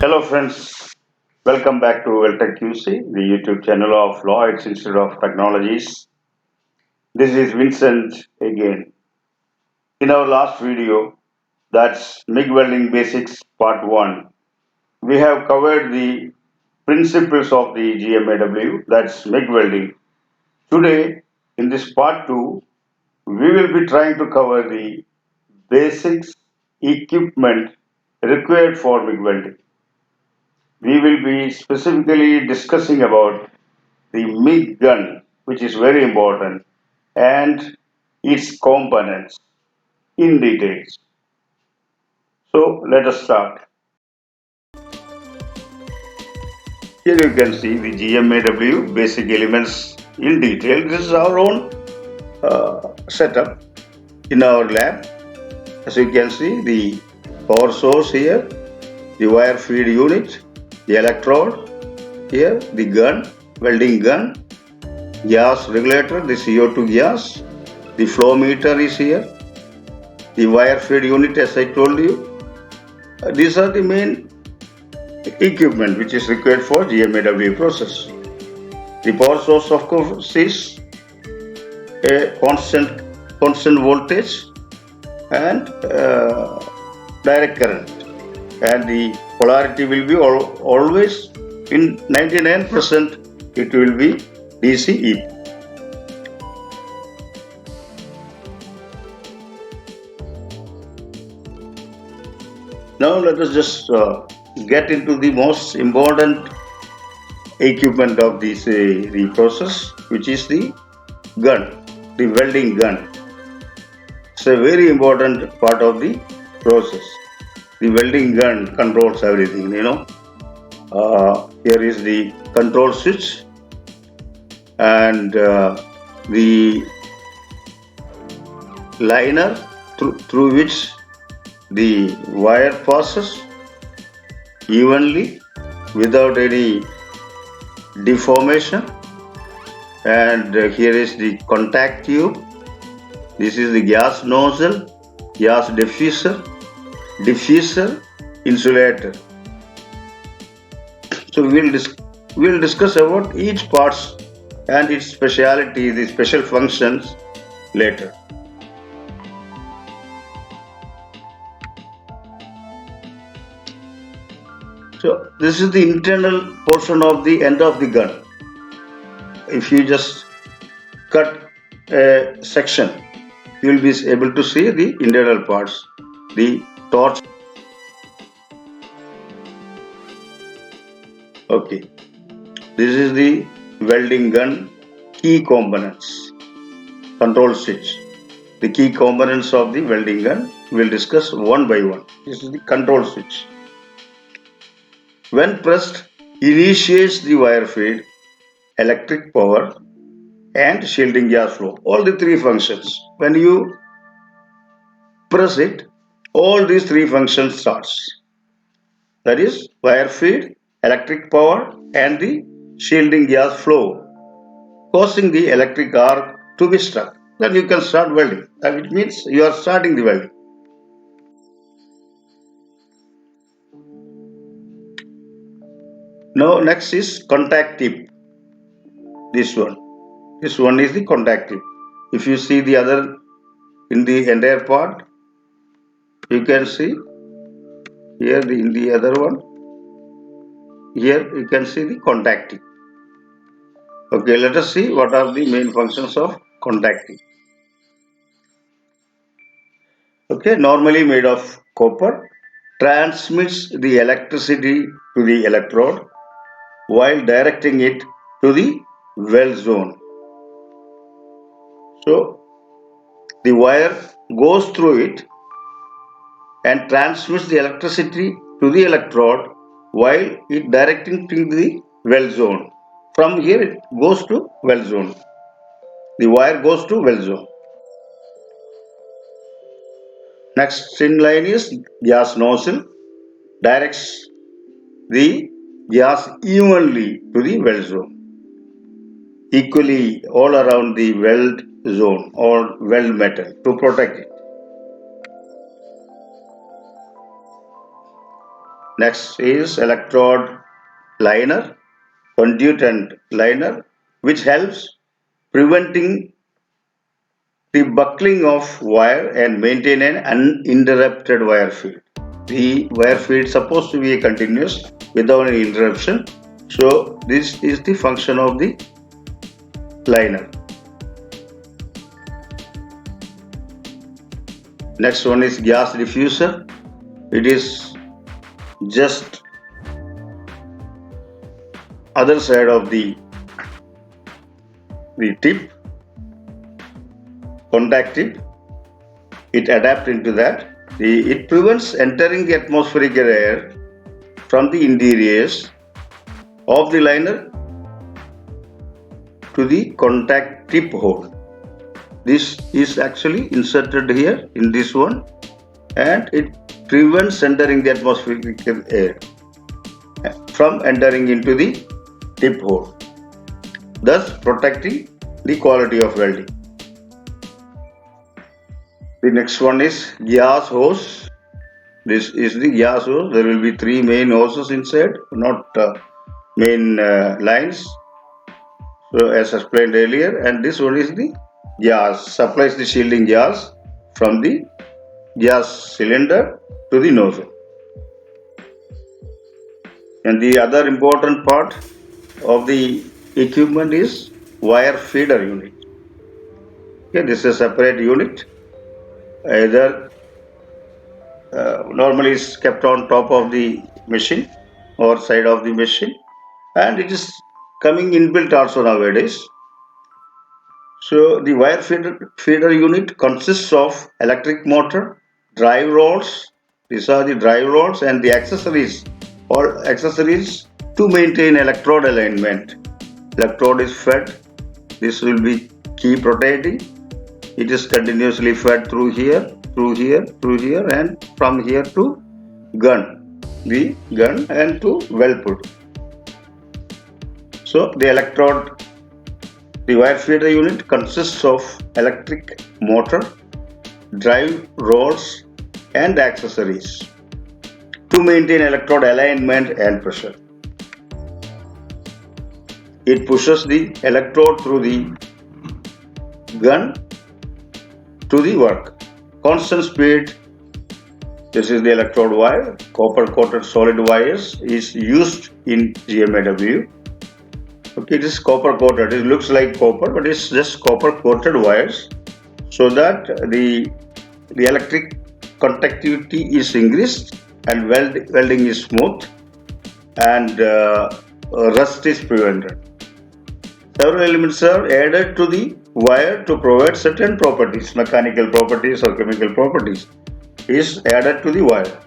Hello friends, welcome back to Weld Tech QC, the YouTube channel of Lloyd's Institute of Technologies. This is Vincent again. In our last video, that's MIG Welding Basics Part 1, we have covered the principles of the GMAW, that's MIG Welding. Today, in this Part 2, we will be trying to cover the basics equipment required for MIG Welding. We will be specifically discussing about the MIG gun, which is very important, and its components in details. So let us start. Here you can see the GMAW basic elements in detail. This is our own setup in our lab. As you can see, the power source here, the wire feed unit, the electrode here, the gun, welding gun, gas regulator, the CO2 gas, the flow meter is here, the wire feed unit as I told you. These are the main equipment which is required for GMAW process. The power source of course is a constant voltage and direct current, and the polarity will be always in 99% it will be DC EP. Now let us just get into the most important equipment of this the process, which is the gun, the welding gun. It's a very important part of the process. The welding gun controls everything, here is the control switch and the liner through which the wire passes evenly without any deformation, and here is the contact tube. This is the gas nozzle, gas diffuser, insulator. So we'll discuss about each parts and its speciality, the special functions later. So this is the internal portion of the end of the gun. If you just cut a section, you will be able to see the internal parts, the torch. Okay, this is the welding gun key components, control switch. The key components of the welding gun we'll discuss one by one. This is the control switch. When pressed, initiates the wire feed, electric power, and shielding gas flow. All the three functions. When you press it, all these three functions starts. That is wire feed, electric power, and the shielding gas flow, causing the electric arc to be struck. Then you can start welding. Which means you are starting the welding. Now next is contact tip. This one is the contact tip. If you see the other in the entire part, you can see here in the other one. Here you can see the contact tip. Okay, let us see what are the main functions of contact tip. Okay, normally made of copper, transmits the electricity to the electrode while directing it to the weld zone. So the wire goes through it and transmits the electricity to the electrode while it directing to the weld zone. From here it goes to weld zone. The wire goes to weld zone. Next in line is gas nozzle, directs the gas evenly to the weld zone, equally all around the weld zone or weld metal to protect it. Next is electrode liner, conduit and liner, which helps preventing the buckling of wire and maintain an uninterrupted wire feed. The wire feed is supposed to be continuous without any interruption. So this is the function of the liner. Next one is gas diffuser. It is just other side of the tip, contact tip. It adapts into that. It prevents entering the atmospheric air from the interiors of the liner to the contact tip hole. This is actually inserted here in this one, and it prevents entering the atmospheric air from entering into the tip hole, thus protecting the quality of welding. The next one is gas hose. This is the gas hose. There will be three main hoses inside, not main lines. So as explained earlier, and this one is the gas, supplies the shielding gas from the gas cylinder to the nozzle. And the other important part of the equipment is wire feeder unit. Okay, this is a separate unit. Either normally is kept on top of the machine or side of the machine, and it is coming inbuilt also nowadays. So the wire feeder unit consists of electric motor, drive rods. These are the drive rods and the accessories, all accessories to maintain electrode alignment. Electrode is fed. This will be keep rotating. It is continuously fed through here, through here, through here, and from here to gun, the gun, and to weld put. So the wire feeder unit consists of electric motor, drive rods, and accessories to maintain electrode alignment and pressure. It pushes the electrode through the gun to the work. Constant speed. This is the electrode wire. Copper coated solid wires is used in GMAW. Okay, it is copper coated. It looks like copper, but it's just copper coated wires, so that the electric conductivity is increased and welding is smooth, and rust is prevented. Several elements are added to the wire to provide certain properties, mechanical properties or chemical properties is added to the wire.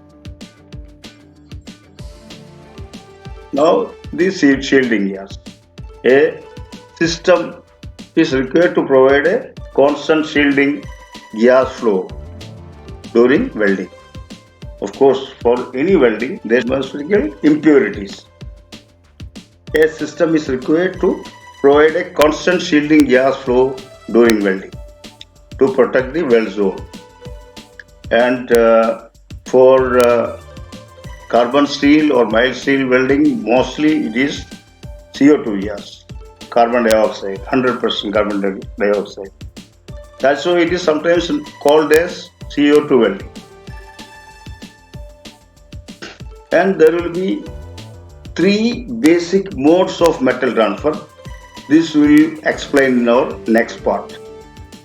Now the shielding gas. A system is required to provide a constant shielding gas flow during welding. Of course, for any welding, there must be impurities. A system is required to provide a constant shielding gas flow during welding to protect the weld zone. And for carbon steel or mild steel welding, mostly it is CO2 gas, carbon dioxide, 100% carbon dioxide. That's why it is sometimes called as CO2 welding. And there will be three basic modes of metal transfer. This we will explain in our next part.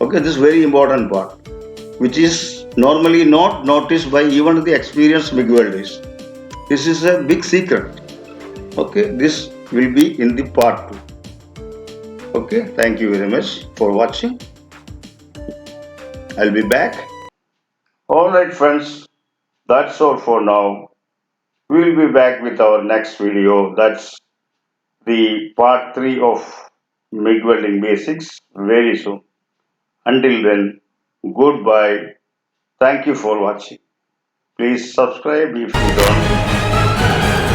Okay, this is very important part, which is normally not noticed by even the experienced MIG welders. This is a big secret. Okay, this will be in the part 2. Okay, thank you very much for watching. I'll be back. Alright friends, that's all for now. We'll be back with our next video. That's the part 3 of MIG welding basics very soon. Until then, goodbye. Thank you for watching. Please subscribe if you don't.